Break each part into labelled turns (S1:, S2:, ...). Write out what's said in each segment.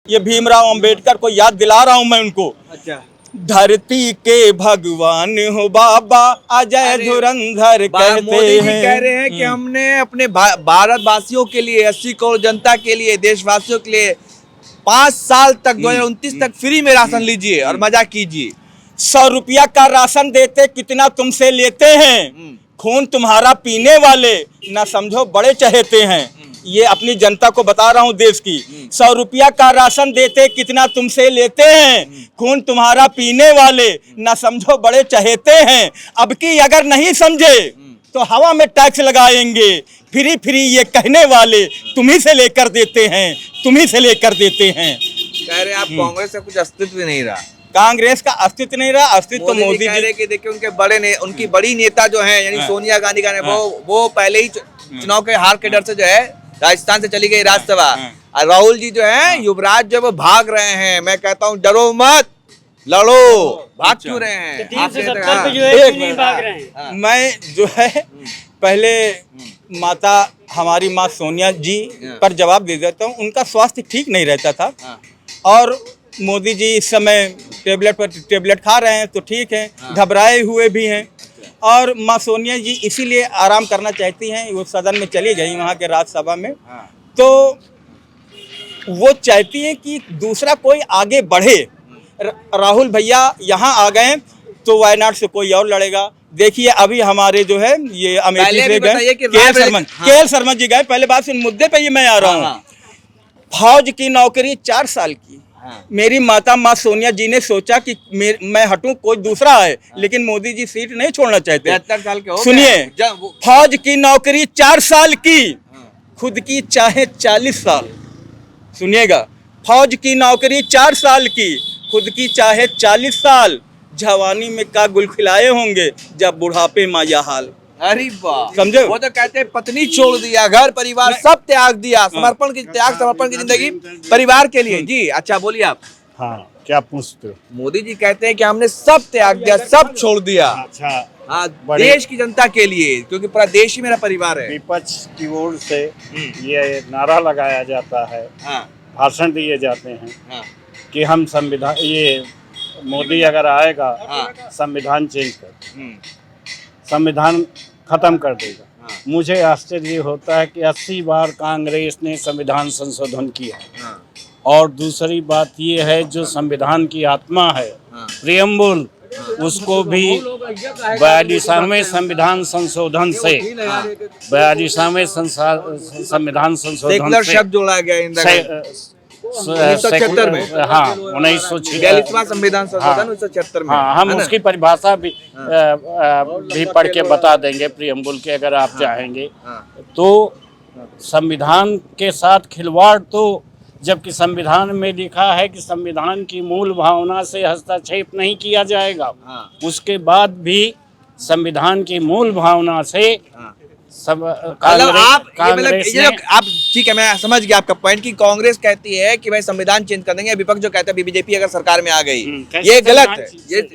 S1: ये भीमराव अंबेडकर को याद दिला रहा हूँ मैं उनको।
S2: अच्छा,
S1: धरती के भगवान हो बाबा अजय धुरंधर कहते
S2: मोदी जी
S1: हैं।
S2: कह रहे हैं कि हमने अपने भारतवासियों के लिए 80 करोड़ जनता के लिए देशवासियों के लिए 5 साल तक 2029 तक फ्री में राशन लीजिए और मजा कीजिए।
S1: 100 रुपया का राशन देते कितना तुमसे लेते हैं, खून तुम्हारा पीने वाले ना समझो बड़े चहेते हैं। ये अपनी जनता को बता रहा हूँ देश की। 100 रुपया का राशन देते कितना तुमसे लेते हैं, खून तुम्हारा पीने वाले ना समझो बड़े चहेते हैं। अब की अगर नहीं समझे तो हवा में टैक्स लगाएंगे। फ्री फ्री ये कहने वाले तुम्ही से लेकर देते हैं, तुम्ही से लेकर देते हैं।
S2: कह रहे हैं आप कांग्रेस का कुछ अस्तित्व नहीं रहा।
S1: कांग्रेस का अस्तित्व नहीं रहा, अस्तित्व तो मोदी
S2: कह रहे कि देखिए उनकी बड़ी नेता जो है यानी सोनिया गांधी का वो पहले ही चुनाव के हार के डर से जो है राजस्थान से चली गई राज्यसभा। और राहुल जी जो है युवराज जो वो भाग रहे हैं। मैं कहता हूँ डरो मत, लड़ो। भाग क्यों रहे हैं?
S3: 370 पे जो है क्यों नहीं भाग रहे हैं?
S1: मैं जो है पहले माता हमारी माँ सोनिया जी पर जवाब दे देता हूँ। उनका स्वास्थ्य ठीक नहीं रहता था और मोदी जी इस समय टेबलेट पर टेबलेट खा रहे हैं तो ठीक है, घबराए हुए भी हैं। और माँ सोनिया जी इसीलिए आराम करना चाहती हैं। वो सदन में चली गई वहाँ के राज्यसभा में, तो वो चाहती हैं कि दूसरा कोई आगे बढ़े। राहुल भैया यहाँ आ गए तो वायनाड से कोई और लड़ेगा। देखिए अभी हमारे जो है ये अमेठी से गए के एल शर्मा जी गए। पहले बात सुन, मुद्दे पे ये मैं आ रहा हूँ। फौज की नौकरी 4 साल की। मेरी माता माँ सोनिया जी ने सोचा कि मैं हटूं कोई दूसरा है, लेकिन मोदी जी सीट नहीं छोड़ना चाहते।
S2: 73 साल के हो गए।
S1: सुनिए, फौज की नौकरी 4 साल की, खुद की चाहे 40 साल। सुनिएगा, फौज की नौकरी 4 साल की, खुद की चाहे 40 साल। जवानी में का गुल खिलाए होंगे जब बुढ़ापे में यह हाल।
S2: अरे वाह,
S1: समझो।
S2: वो तो कहते हैं पत्नी छोड़ दिया, घर परिवार सब त्याग दिया, समर्पण की जिंदगी परिवार के लिए। जी अच्छा, बोलिए आप।
S4: हाँ, क्या पूछते हो?
S2: मोदी जी कहते हैं कि हमने सब त्याग दिया, सब छोड़ दिया।
S4: अच्छा,
S2: हाँ, देश की जनता के लिए, क्योंकि पूरा देश ही मेरा परिवार है।
S4: विपक्ष की ओर से ये नारा लगाया जाता है, भाषण दिए जाते हैं कि हम संविधान, ये मोदी अगर आएगा संविधान चेंज कर, संविधान खत्म कर देगा। मुझे आश्चर्य होता है कि 80 बार कांग्रेस ने संविधान संशोधन किया। और दूसरी बात ये है जो संविधान की आत्मा है प्रियम्बुल, उसको भी 42वें संविधान संशोधन से 42वें संविधान संशोधन से
S2: शब्द जोड़ा गया 1976 में।
S4: हाँ, 1946वां
S2: संविधान संशोधन 1976 में।
S4: हाँ, हम उसकी परिभाषा भी पढ़ के बता देंगे प्रियम्बुल के, अगर आप चाहेंगे तो। संविधान के साथ खिलवाड़ तो, जबकि संविधान में लिखा है कि संविधान की मूल भावना से हस्तक्षेप नहीं किया जाएगा, उसके बाद भी संविधान की मूल भावना से सब
S2: आप ठीक है, मैं समझ गया आपका पॉइंट कि कांग्रेस कहती है कि भाई संविधान चेंज कर देंगे, विपक्ष जो कहता है बीजेपी अगर सरकार में आ गई, ये गलत है।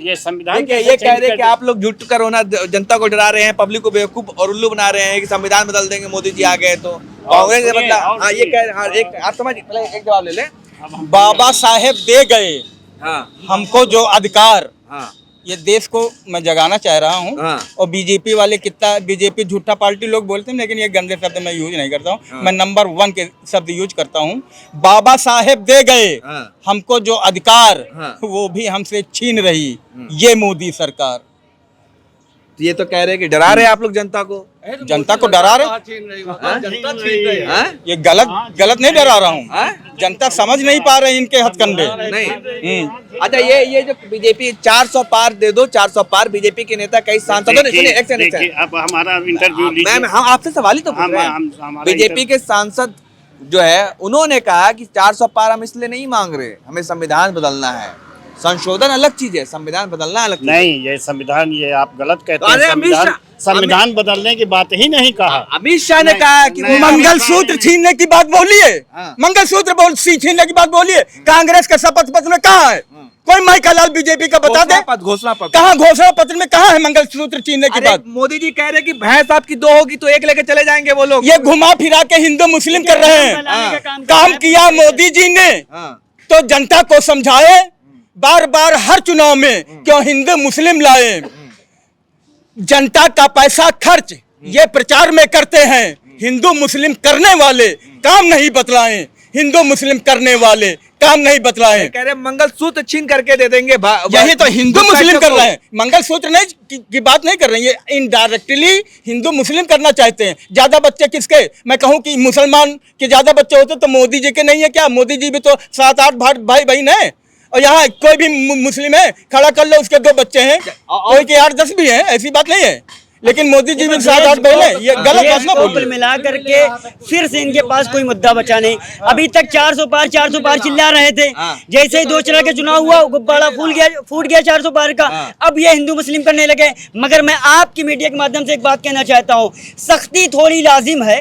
S4: ये संविधान
S2: ये कह रहे हैं कि आप लोग झूठ कर होना जनता को डरा रहे हैं, पब्लिक को बेवकूफ और उल्लू बना रहे हैं कि संविधान बदल देंगे मोदी जी आ गए तो। कांग्रेस ने बदला। हाँ, ये कह एक आप समझ, एक जवाब ले ले।
S1: बाबा साहेब दे गए हमको जो अधिकार, ये देश को मैं जगाना चाह रहा हूँ। और बीजेपी वाले कितना, बीजेपी झूठा पार्टी लोग बोलते हैं, लेकिन ये गंदे शब्द मैं यूज नहीं करता हूँ। मैं नंबर 1 के शब्द यूज करता हूँ। बाबा साहेब दे गए हमको जो अधिकार, वो भी हमसे छीन रही ये मोदी सरकार।
S2: ये तो कह रहे हैं कि डरा रहे हैं आप लोग जनता को।
S1: जनता को डरा रहे, ये गलत नहीं डरा रहा हूँ। जनता समझ नहीं पा रहे इनके हथकंडे
S2: नहीं। अच्छा, ये जो बीजेपी 400 पार दे दो, 400 पार, बीजेपी के नेता कई सांसदों ने, सुनिए एक सेकंड,
S4: अब हमारा इंटरव्यू लीजिए।
S2: हम आपसे सवाल ही तो पूछ रहे हैं। बीजेपी के सांसद जो है उन्होंने कहा कि 400 पार हम इसलिए नहीं मांग रहे, हमें संविधान बदलना है। संशोधन अलग चीज है, संविधान बदलना अलग चीज
S4: नहीं। ये संविधान, ये आप गलत कहते हैं। संविधान बदलने की बात ही नहीं कहा।
S2: अमित शाह ने कहा कि
S1: मंगलसूत्र छीनने की बात बोलिए, मंगलसूत्र छीनने की बात बोलिए। कांग्रेस का शपथ पत्र में कहाँ है? कोई माइकल लाल बीजेपी का बता दे।
S2: घोषणा पत्र
S1: कहाँ, घोषणा पत्र में कहाँ है मंगलसूत्र छीनने की बात?
S2: मोदी जी कह रहे कि भैंस आपकी 2 होगी तो 1 लेके चले जाएंगे वो लोग।
S1: ये घुमा फिरा के हिंदू मुस्लिम कर रहे हैं। काम किया मोदी जी ने, तो जनता को समझाए, बार बार हर चुनाव में क्यों हिंदू मुस्लिम लाए। जनता का पैसा खर्च ये प्रचार में करते हैं, हिंदू मुस्लिम करने वाले काम नहीं बतलाएं, हिंदू मुस्लिम करने वाले काम नहीं बतलाएं।
S2: कह रहे मंगलसूत्र छीन करके दे देंगे।
S1: यही तो हिंदू मुस्लिम कर रहे हैं, मंगलसूत्र नहीं की बात नहीं कर रहे हैं, ये इनडायरेक्टली हिंदू मुस्लिम करना चाहते हैं। ज्यादा बच्चे किसके, मैं कहूं कि मुसलमान के ज्यादा बच्चे होते तो मोदी जी के नहीं है क्या? मोदी जी भी तो 7-8 भाई बहन है, और यहाँ कोई भी मुस्लिम है खड़ा कर लो, उसके 2 बच्चे हैं, कोई के 8-10 भी हैं, ऐसी बात नहीं है। लेकिन मोदी जी भी 7-8 बहन है, ये गलत बात ना बोलिए।
S3: मिला करके फिर से इनके पास कोई मुद्दा बचा नहीं। अभी तक 400 पार चिल्ला रहे थे, जैसे ही 2 चरण के चुनाव हुआ गुब्बारा फूट गया 400 पार का। अब ये हिंदू मुस्लिम करने लगे। मगर मैं आपकी मीडिया के माध्यम से एक बात कहना चाहता हूँ, सख्ती थोड़ी लाजिम है,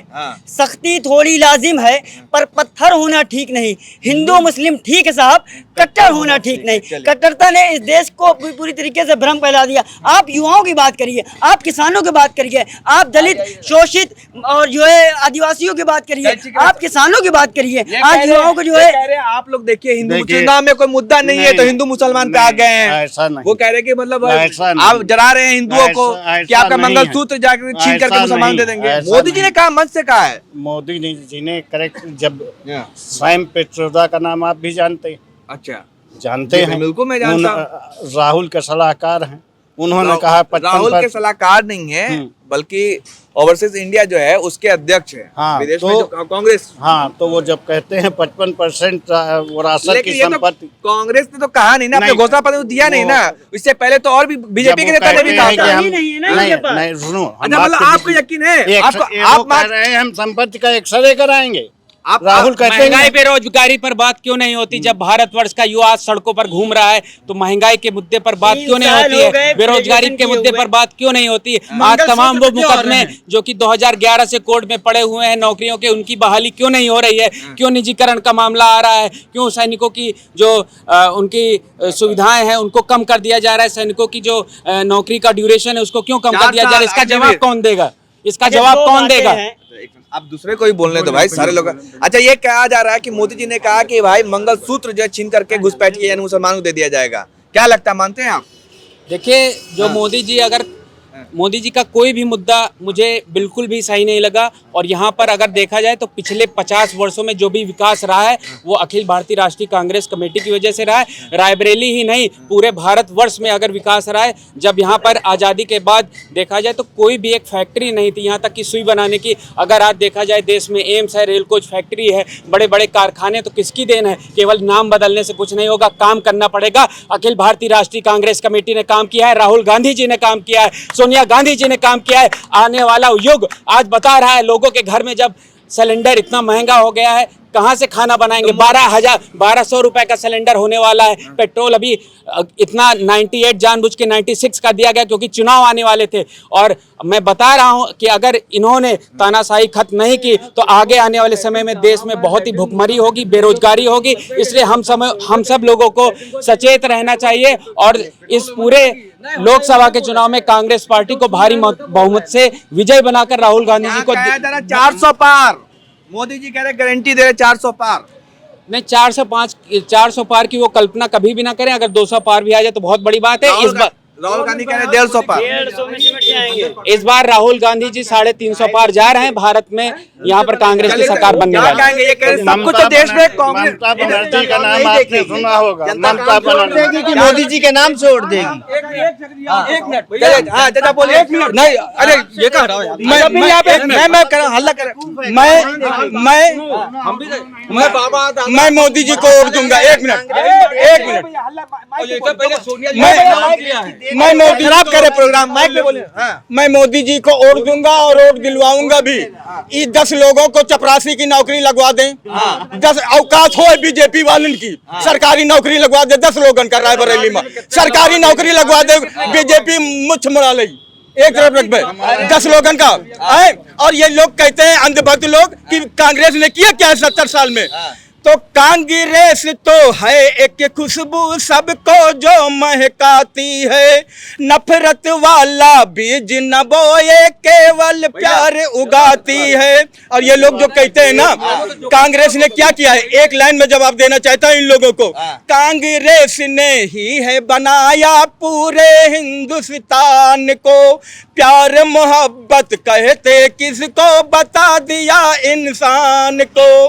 S3: सख्ती थोड़ी लाजिम है, पर पत्थर होना ठीक नहीं। हिंदू मुस्लिम ठीक है साहब, कट्टर होना ठीक नहीं। कट्टरता ने इस देश को पूरी तरीके से भ्रम फैला दिया। आप युवाओं की बात करिए, आप किसानों की बात करिए, आप दलित शोषित और जो है आदिवासियों की बात करिए, आप किसानों की बात करिए। आज युवाओं को जो है,
S2: आप लोग देखिए हिंदू मुसलमान में कोई मुद्दा नहीं है तो हिंदू मुसलमान पे आ गए हैं। वो कह रहे कि मतलब आप जरा रहे हैं हिंदुओं को कि आपका मंगलसूत्र जाकर छीन करके मुसलमान दे देंगे। मोदी जी ने कहा, मंच से कहा है
S4: मोदी जी ने करेक्ट। जब सैम पित्रोदा का नाम आप भी जानते हैं?
S2: अच्छा,
S4: जानते हैं,
S2: बिल्कुल मैं जानता
S4: राहुल के सलाहकार हैं। उन्होंने कहा
S2: राहुल के सलाहकार नहीं है बल्कि ओवरसीज इंडिया जो है उसके अध्यक्ष है।
S4: हाँ,
S2: विदेश
S4: तो,
S2: में जो कांग्रेस।
S4: हाँ, तो वो जब कहते हैं 55% विरासत की संपत्ति,
S2: तो कांग्रेस ने तो कहा नहीं ना, अपने घोषणा पत्र दिया नहीं ना। इससे पहले तो और भी बीजेपी के नेता ने भी कहा था।
S4: नहीं सुनो,
S2: मतलब आपको यकीन है,
S4: आप कह रहे हैं हम संपत्ति का एक्सरे कराएंगे।
S2: आप
S4: राहुल कहते
S5: महंगाई
S4: हैं
S5: बेरोजगारी पर बात क्यों नहीं होती? जब भारतवर्ष का युवा आज सड़कों पर घूम रहा है तो महंगाई के मुद्दे पर बात क्यों नहीं होती है? बेरोजगारी के मुद्दे पर बात क्यों नहीं होती? आज तमाम वो मुकदमे जो कि 2011 से कोर्ट में पड़े हुए हैं नौकरियों के, उनकी बहाली क्यों नहीं हो रही है? क्यों निजीकरण का मामला आ रहा है? क्यों सैनिकों की जो उनकी सुविधाएं हैं उनको कम कर दिया जा रहा है? सैनिकों की जो नौकरी का ड्यूरेशन है उसको क्यों कम कर दिया जा रहा है? इसका जवाब कौन देगा? इसका जवाब कौन देगा?
S2: आप दूसरे को ही बोलने दो भाई, सारे लोग। अच्छा, ये कहा जा रहा है कि मोदी जी ने कहा कि भाई मंगलसूत्र जो है छीन करके घुसपैठ किया यानी मुसलमानों को दे दिया जाएगा। क्या लगता है, मानते हैं आप?
S5: देखिए, जो मोदी जी का कोई भी मुद्दा मुझे बिल्कुल भी सही नहीं लगा। और यहाँ पर अगर देखा जाए तो पिछले 50 वर्षों में जो भी विकास रहा है वो अखिल भारतीय राष्ट्रीय कांग्रेस कमेटी की वजह से रहा है। रायबरेली ही नहीं, पूरे भारतवर्ष में अगर विकास रहा है। जब यहाँ पर आज़ादी के बाद देखा जाए तो कोई भी एक फैक्ट्री नहीं थी, यहाँ तक कि सुई बनाने की। अगर आज देखा जाए देश में एम्स है, रेल कोच फैक्ट्री है, बड़े बड़े कारखाने, तो किसकी देन है? केवल नाम बदलने से कुछ नहीं होगा, काम करना पड़ेगा। अखिल भारतीय राष्ट्रीय कांग्रेस कमेटी ने काम किया है, राहुल गांधी जी ने काम किया है, सोनिया गांधी जी ने काम किया है। आने वाला युग आज बता रहा है, लोगों के घर में जब सिलेंडर इतना महंगा हो गया है, कहाँ से खाना बनाएंगे? 1200 रुपए का सिलेंडर होने वाला है। पेट्रोल अभी इतना 98 जानबूझ के 96 का दिया गया क्योंकि चुनाव आने वाले थे। और मैं बता रहा हूं कि अगर इन्होंने तानाशाही खत्म नहीं की तो आगे आने वाले समय में देश में बहुत ही भुखमरी होगी, बेरोजगारी होगी। इसलिए हम सब लोगों को सचेत रहना चाहिए और इस पूरे लोकसभा के चुनाव में कांग्रेस पार्टी को भारी बहुमत से विजय बनाकर राहुल गांधी जी को
S2: 400 पार। मोदी जी कह रहे गारंटी दे रहे 400 पार।
S5: नहीं, 400 पार की वो कल्पना कभी भी ना करें। अगर 200 पार भी आ जाए तो बहुत बड़ी बात है। इस बार
S2: राहुल गांधी कह रहे 150 पार।
S3: 150 में सिमट जाएंगे।
S5: इस बार राहुल गांधी जी 350 पार जा रहे हैं। भारत में यहाँ पर कांग्रेस की सरकार बनने वाली है।
S2: ये कह रहे सब कुछ तो देश में कांग्रेस।
S4: ममता बनर्जी का नाम आपने सुना होगा। ममता बनर्जी
S6: कि मोदी जी के नाम से वोट देगी।
S2: एक मिनट, हाँ चाचा बोलिए। नहीं, अरे ये कह रहा हूँ मैं कर रहा हूँ, हल्ला कर।
S1: मैं मोदी जी को वोट दूंगा। एक मिनट, मैं मोदी
S2: खराब करे प्रोग्राम, माइक पे बोले।
S1: मैं मोदी जी को वोट दूंगा और वोट दिलवाऊंगा भी। ये 10 लोगों को चपरासी की नौकरी लगवा दें। 10 औकात हो बीजेपी वालों की, सरकारी नौकरी लगवा दे। 10 लोगन कर रहा है बरेली में, सरकारी नौकरी लगवा दे। बीजेपी मुछ मुड़ा ले एक तरफ रख पे 10 लोगन का है। और ये लोग कहते हैं अंधभक्त लोग कि कांग्रेस ने किया क्या 70 साल में। तो कांग्रेस तो है एक खुशबू सबको जो महकाती है, नफरत वाला बीज न बोए केवल प्यार उगाती है। और ये लोग जो कहते हैं ना कांग्रेस ने क्या किया है, एक लाइन में जवाब देना चाहता हूं इन लोगों को। कांग्रेस ने ही है बनाया पूरे हिंदुस्तान को, प्यार मोहब्बत कहते किसको बता दिया इंसान को,